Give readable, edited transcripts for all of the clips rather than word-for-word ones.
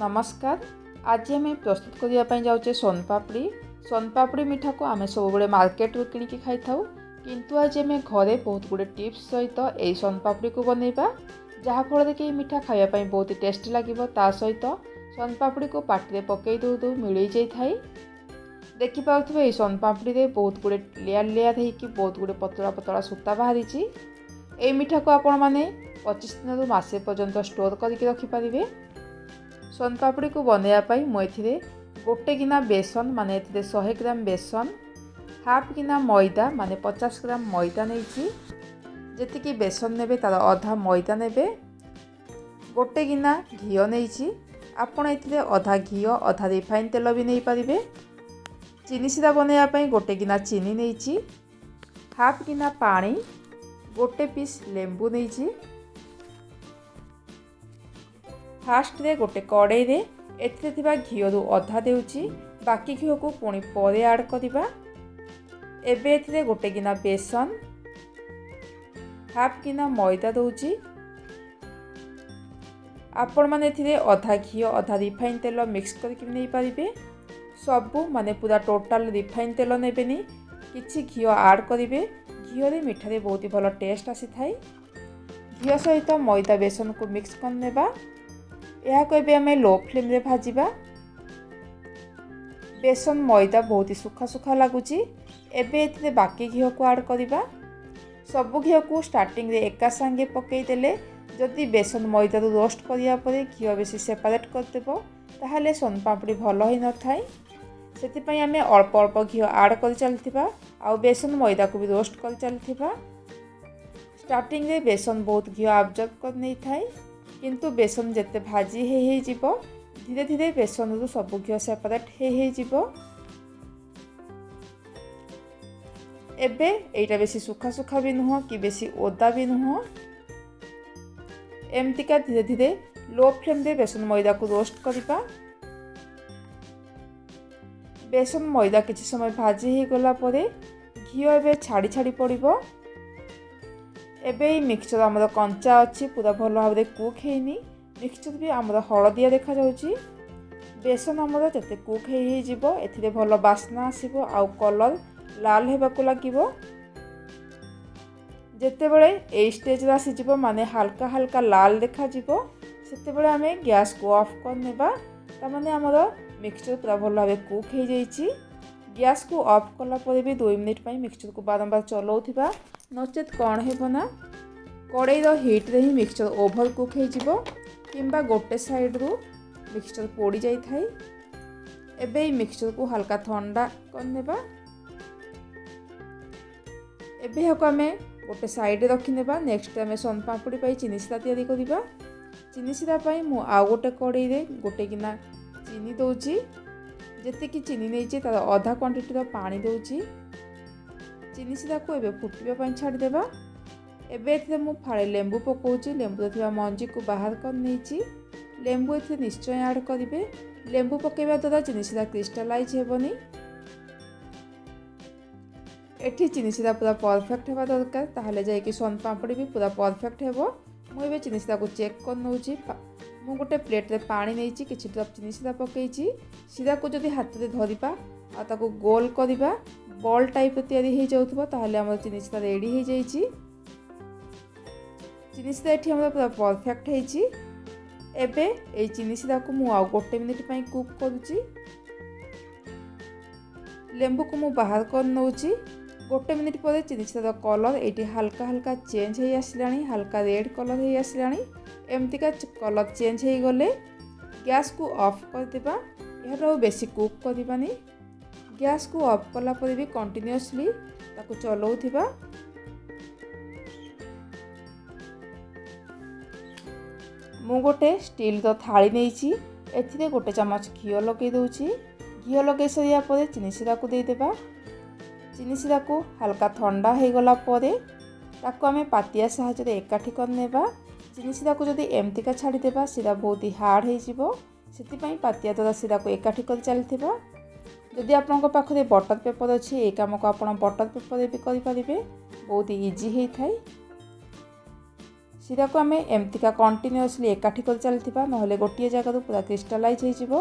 नमस्कार। आज आम प्रस्तुत करने जाऊे सोनपापड़ी। सोनपापड़ी मिठा को आम सब मार्केट रू किणिकी खाई था, किंतु आज आम घरे बहुत गुड़े टिप्स सहित यही सोनपापड़ी को बनइबा, जहाँफल कि मिठा खावाई बहुत टेस्टी लगे। ता सहित सोनपापड़ी को पाटे पकई दौ दौ मिल जाए। देखिपे ये सोनपापड़ी में बहुत गुड़े लेयर लेयर हो बहुत गुड़े पतला पतला सूता बाहरी। यही मिठा को आपण मैंने 25 दिन रु मासे पर्यंत स्टोर करके रखिपारे। सोनपापड़ी को बनवाई मुझे गोटे गिना बेसन माने 100 ग्राम बेसन, हाफ गिना मैदा माने 50 ग्राम मैदा नहीं, जी बेसन ने तार अधा मैदा ने, गोटे गिना घी नहीं, आपण ये अधा घी अधा रिफाइन तेल भी नहीं पारे। चीनी सीरा बनवाई गोटे गिना चीनी नहीं, हाफ गिना पानी, गोटे पीस लेंबू नहीं। फास्ट रे गोटे कड़ाई रे एथिरे घी रु अधा देउची, बाकी घी को पुणी परे ऐड करिबा। एबे एथिरे गोटे गिना बेसन, हाफ गिना मैदा दउची। आपण माने एथिरे अधा घी अधा रिफाइन तेल मिक्स करके नहीं पारिबे। सबू माने पूरा टोटाल रिफाइन तेल नेबेनी, किछि घी ऐड करिवे। घी रे मिठा रे बहुत ही भल टेस्ट आसी थाई। घी सहित मैदा बेसन को मिक्स कर नेबा। यह को आम लो फ्लेम रे भाजिबा। बेसन मैदा बहुत ही सुखा सुखा लगुच। एबे बाकी घी को ऐड करिबा। सबु घी को स्टार्टिंग रे एका संगे पकई देले, जदि बेसन मैदा रू रोस्ट करिया परे घी बेसी सेपरेट करदेव ताहले सोनपापड़ी भल ही न थाई। सेतिपई आमे अल्प अल्प घी ऐड कर चलथिबा आ बेसन मैदा को भी रोस्ट कर चलथिबा। स्टार्टिंग रे बेसन बहुत घी अब्जर्व कर नहीं थाई, किंतु बेसन जिते भाजी हो धीरे धीरे बेसन रु सब घी सेपरेट हो। एबे एटा बेसी सुखा सुखा भी नुह कि बेसी ओदा भी नुह, एमतिका धीरे धीरे लो फ्लेम रे बेसन मैदा को रोस्ट करिबा। बेसन मैदा किछि समय भाजी हो गला परे घी एबे छाड़ी छाड़ी पड़िबो। एबे मिक्सचर आमर कंचा अच्छी पूरा भल भाव में कुक हैनी। मिक्सचर भी आमर हलदिया देखा जाउची। बेसन आमर जते कुक हो एथिरे भल बास्ना आसीबो आ कलर लाल हेबाकु लागिबो। जेते बेले ए स्टेज रे आसी जिवो माने हल्का हल्का लाल देखा जिवो, सेते बेले आमे गैस को ऑफ कर नेबा। ता माने आमर मिक्सचर पूरा भल भाव कुक हो जाइची। गैस को ऑफ कला परे भी 2 मिनिट पई मिक्सचर को बारंबार चलाउथिबा, नचेत कौन हेबो ना कड़ाई हीट रे ही मिक्सचर ओभर कुक हो किंबा गोटे साइड रू मिक्सचर पोड़ी जाई थाई। एबे मिक्सचर को हल्का ठंडा करनेबा। एबे हको आमे गोटे साइड रखी नेबा। नेक्स्ट आमे सोनपापड़ी पाई चीनी सीरा तैयारी करिबा। चीनी सीरा पाई मु आ गोटे कड़ाई रे गोटे गिना चीनी दउची। जेतिकी चीनी नहीं तार अधा क्वांटिटी रो पानी दउची। चीनी सीरा को एबे फुटवा छाड़देबा। एबे एथिरे मु फाळे लेंबू पकाउची। लेंबू थिबा मंजी को बाहर कर नेची। लेंबू एथिरे निश्चय ऐड करिवे। लेंबू पकेबा द्वारा चीनी सीरा क्रिस्टलाइज हेबनी। एठी चीनी सीरा पूरा परफेक्ट हेबा दरकार, ताहले जाय कि सोनपापड़ी भी पूरा परफेक्ट हेबो। मु एबे चीनी सीरा को चेक कर नउची। मु गोटे प्लेट रे पानी नेची, किछि ड्रॉप चीनी सीरा पकेइची। सीरा को जदि हाथ रे धरिबा आ ताको गोल करिबा, बॉल टाइप तैयारी हो जाउथबो, ताहले हमर चीनी सीरा रेडी हो जाइची। चीनी सीरा एठी हमर पूरा परफेक्ट हेची। एबे ए चीनी सीरा को मु आ गोटे मिनिट पई कुक करूची। लेंबू को मु बाहर कर नउची। गोटे मिनिट पर चीनी सीरा कलर एठी हल्का हल्का चेंज हो आसलानी, हल्का रेड कलर हो आसलानी। एमतिका कलर चेंज हो गले गैस को ऑफ कर देबा। एहरो बेसी कुक करबानी। गैस को ऑफ कला पर भी कंटिन्यूअसली ताको चलाउथिबा। मु गोटे स्टील रो थाली नेइची। एथिरे गोटे चमच घी लगे दउची। घी लगे सरिया पर चीनी सीरा को दे देबा। चीनी सीरा को हल्का ठंडा हो गला परे ताको आमे पातिया सहायता रे एकाठी कर नेबा। चीनी सीरा को जदि एमतिका छाड़ी देबा सीरा बहुत ही हार्ड हो जिवो, सेति पई पातिया द्वारा सीरा को एकाठी कर चलथिबा। जदि आपनक पाखरे बटर पेपर अच्छी ए काम को आप बटर पेपर भी करें, बहुत ही इजी होता है। सीरा को आम एमतिका कंटिन्यूअसली एकाठी कर चलता ना गोटे जगह पूरा क्रिस्टालाइज हो।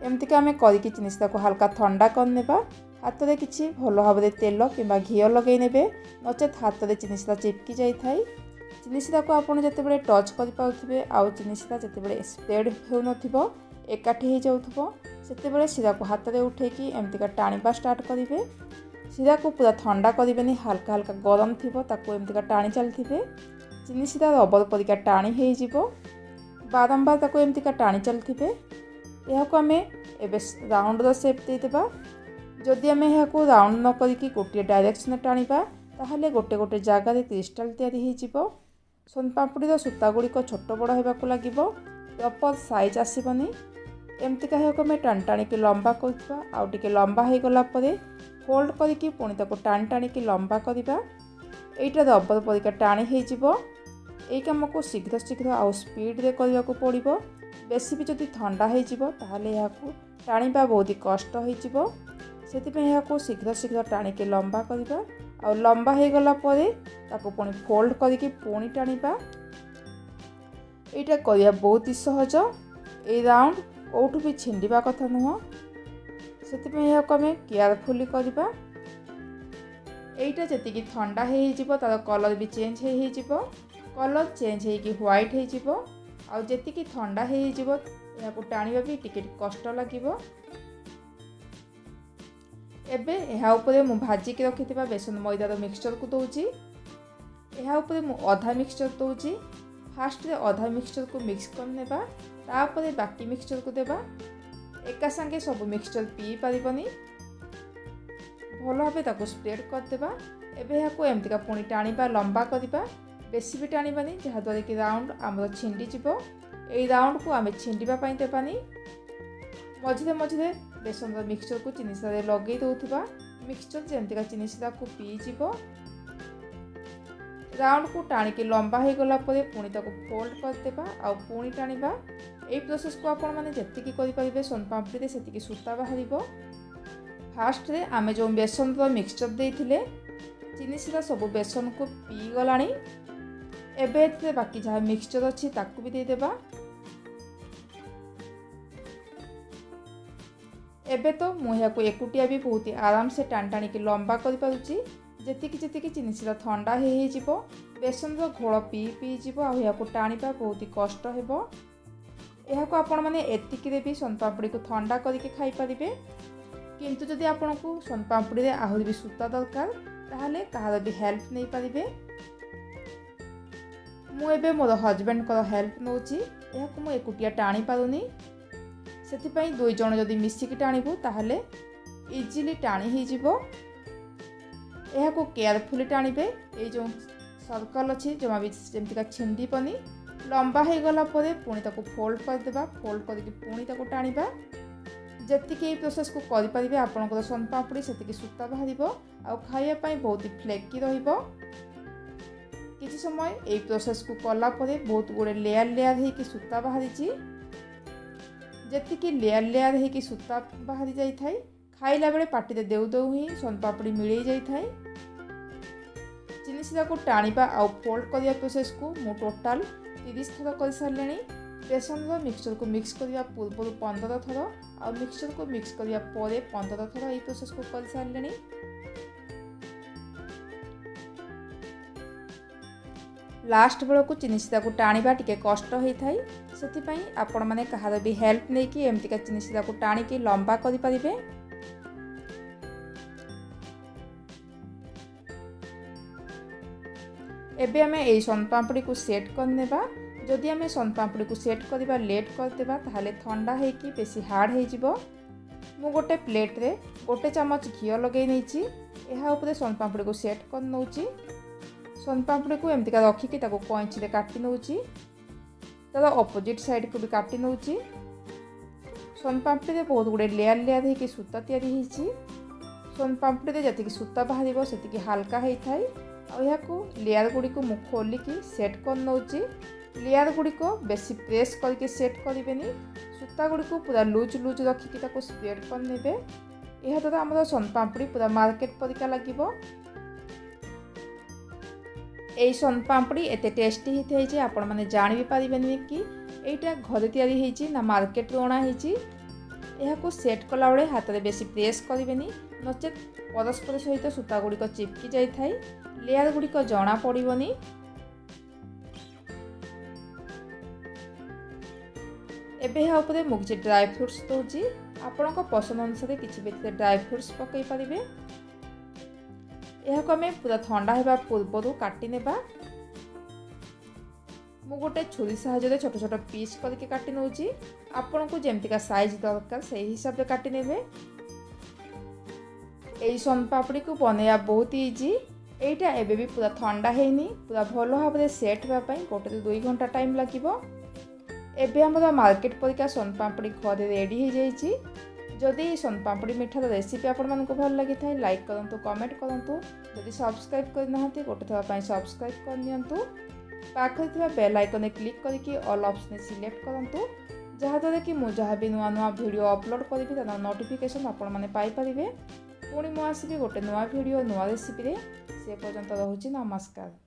एमतिका आम करके चिनी सीरा को हल्का ठंडा करने हाथ में किसी भल भाव तेल कि घी लगे ने नचेत हाथ में चिनी सीरा चिपकी जाए। चिनी सीरा को आपड़ जिते टच करें आउ चिनी सीरा जिते स्प्रेड हो न एकाठी हो जाऊँ से सीरा को हाथ में उठेकी एमतिका टाणिबा स्टार्ट करेंगे। सीरा को पूरा ठंडा करें हल्का हल्का गरम थी एमतिका टाणी चलते चिनी सीरा रबर परिका टाणी हो बारंबार ताको एमतिका टाणी चलते। यह आम एवं राउंडर सेप देदेबा। जदि आम यह राउंड न करिकी गोटे डायरेक्शन टाणिबा ताहले गोटे गोटे जगार क्रिस्टाल तैयारी हो। सोनपापड़ी सूता गुड़िक छोट बड़ होगा लगे प्रॉपर साइज आसबनी। एमतिका आम टाणी टाणी लंबा करवा आउ टिके लंबा हो गला फोल्ड करके पुणी ताको टाणी टाणी लंबा करवा। एटा रबर परिका टाणी हो। यही कम को शीघ्र शीघ्र आउ स्पीड रे करने को पड़ो। बेसी भी जदि ठंडा हो टाणिबा बहुत ही कष्ट हो। से शीघ्र शीघ्र टाणी लंबा करवा आउ लंबा हो गला पुणी फोल्ड करके पुणी टाणिबा। यहाँ करवा बहुत ही सहज। ये राउंड कौटू भी छिंडा कथा नुह से आम केयरफुली करवा। यहीटा जी ठंडा हो तार कलर भी चेंज हो कलर चेंज हो व्हाइट हो आउ जी ठंडा हो टाणिबा भी टिके कष्ट लगे। एबे यहाँ उपरे मु भाजिकी रखिथिबा बेसन मैदार मिक्सचर को दौची। यहाँ उपरे मु अधा मिक्सचर दौची। फास्ट रे अधा मिक्सचर को मिक्स करनेबा तापरे बाकी मिक्सचर को देबा। एका संगे सब मिक्सचर पी पारिबनी भल भाव ताको स्प्रेड करदेबा। एबे यहाँ एमतिका पुणी टाणिबा लंबा करवा बेसी भी टाणिबानी जहाँद्वारा कि राउंड आमर छिंडी जीव। यही राउंड को आम छिंडापी देवानी। मझे मझे बेसन मिक्सचर को चिनी सीरा लगे दौथुबा मिक्सचर जमतिका चिनी सीरा को पीजीव। राउंड को टाणिकी लंबा हो गला पुणी ताको फोल्ड करदेबा आउ पुणी टाणिबा। यही प्रोसेस को आपण मैंने जी करेंगे सोनपापड़ी से सूता बाहर। फास्ट रे आमे जो बेसन मिक्सचर देथिले चिनी सीरा सब बेसन को पी गलानी। एबे बाकी जहाँ मिक्सचर अच्छी ताकू भी देदेबा। एबे तो मुझे एकुटिया भी बहुत ही आराम से टाणी टाणी लंबा कर पारुची। जी चिनी सीरा ठंडा हो बेसन घोल पी पीजी आउ टाणिबा बहुत ही कष्ट हो। यह आपण मैंने एतिकी भी सोनपापड़ी को ठंडा करके खाई पारिबे। किंतु जदि आपन को सोनपापड़ी रे आहरी भी सूता दरकार ताहले कहार भी हेल्प नहीं पारिबे। मु एबे मोर हजबैंड को हेल्प नौची। यह मु एकुटिया टाणी पारुनी से दुई जन जदि मिसिकी टाणीबू ताहले इजिली टाणी हो जिवो। यह को केयरफुली टाणीबे। ये जो सर्कल अच्छी जमा भी जमतिका छिंडीबनी लंबा हो गला पुणी ताको फोल्ड करदेबा। फोल्ड करके पुणी ताको टाणीबा। जी प्रोसेस को करें आपंकर सोनपापड़ी से सूता बाहर आउ खाइबा बहुत ही फ्लेकी रहिबो। किसी समय ये प्रोसेस को कला बहुत गुड़े लेयर लेयर हो सूता बाहरी। जी लेयर लेयर हो सूता बाहरी जाए खाइला बेले पार्टी देउ देउ ही सोनपापड़ी मिल जाए। चिनी सीरा को टाणिबा आउ फोल्ड करने प्रोसेस को मु टोटाल 30 थर कर सारे। बेसन मिक्सचर को मिक्स करने पूर्व 15 थर आउ मिक्सचर को मिक्स करने 15 थर ये प्रोसेस को कर सारे। लास्ट बेल को चिनी सीरा को टाणिबा टिके कष्ट होता है। से आपण मैंने कहार भी हेल्प नहीं कि एमतिका चिनी सीरा को टाणिकी लंबा करें। एबे आमे एई सोनपापड़ी को सेट करनेबा। जदि आमे सोनपापड़ी को सेट करबा लेट करदेबा ताहले ठंडा होइकी बेसी हार्ड हो जिवो। मु गोटे प्लेट रे गोटे चमच घी लगे नैची। एहा उपरे सोनपापड़ी को सेट कर नौची। सोनपापड़ी को एमतिका रखिकी ताको कैंची रे काटी नौची। तार अपोजिट साइड को भी काटी नौची। सोनपापड़ी रे बहुत गुड़े लेयर लेयर होइकी सूता तैयारी होइची। सोनपापड़ी रे जतिकी सूता बाहरिबो सेतिकी हल्का होता है। और यह लेयर गुड़ी को मु खोलिकी सेट कर नौची। लेयर गुड़ी को बेसी प्रेस करके सेट करें। सूता गुड़ी को पूरा लूज लूज रखिकी ताको स्प्रेड कर नेबे। यह द्वारा आम सोनपापड़ी पूरा मार्केट परिका लगे। यही सोनपापड़ी एत टेस्टी होता है आपण मैंने जान भी पारे कि यहाँ घरे तैयारी ना मार्केट रू अणाई। यह सेट कला बेले हाथ में बेसी प्रेस करें नचेत परस्पर सहित सूता गुड़िक चिपकी जाए लेयर गुड़िक जना पड़ोनी। एबे यहाँ उपरे मु किसी ड्राई फ्रुट्स दूची आपण पसंद अनुसार किसी भी ड्राई फ्रुट्स पकई पारे। यह आम पूरा ठंडा होगा पूर्वर काटी नेबा। मु गोटे छुरी साहाय्य छोट छोट पीस करके काटी नौची। आपण को जमतीका साइज दरकार से हिसाब से काटी नेबे। यही सोनपापड़ी को बनैया बहुत इजी। एटा एबे भी पूरा ठंडा हैनी पूरा भल भाव में सेट होगापाई 1 से 2 घंटा टाइम लगिबो। एबे हमर मार्केट परिका सोनपापड़ी घरे रेडी हो जाइए। जदि सोनपापड़ी मिठार रेसिपी आपण मानक भल लगी था लाइक करंतु कमेंट करंतु। जदि सब्सक्राइब करना गोटे थोड़ा सब्सक्राइब करनियंतु। पाखरे बेल आइकन क्लिक करके ऑल ऑप्शन सिलेक्ट करंतु जहाँद्वारा कि मुझे जहाँ भी नुआ नुआ वीडियो अपलोड करी तार नोटिफिकेशन आपण मैंने पाइपर। पुणी मुझे गोटे नुआ वीडियो नुआ रेसिपी से पर्यंत रोचे। नमस्कार।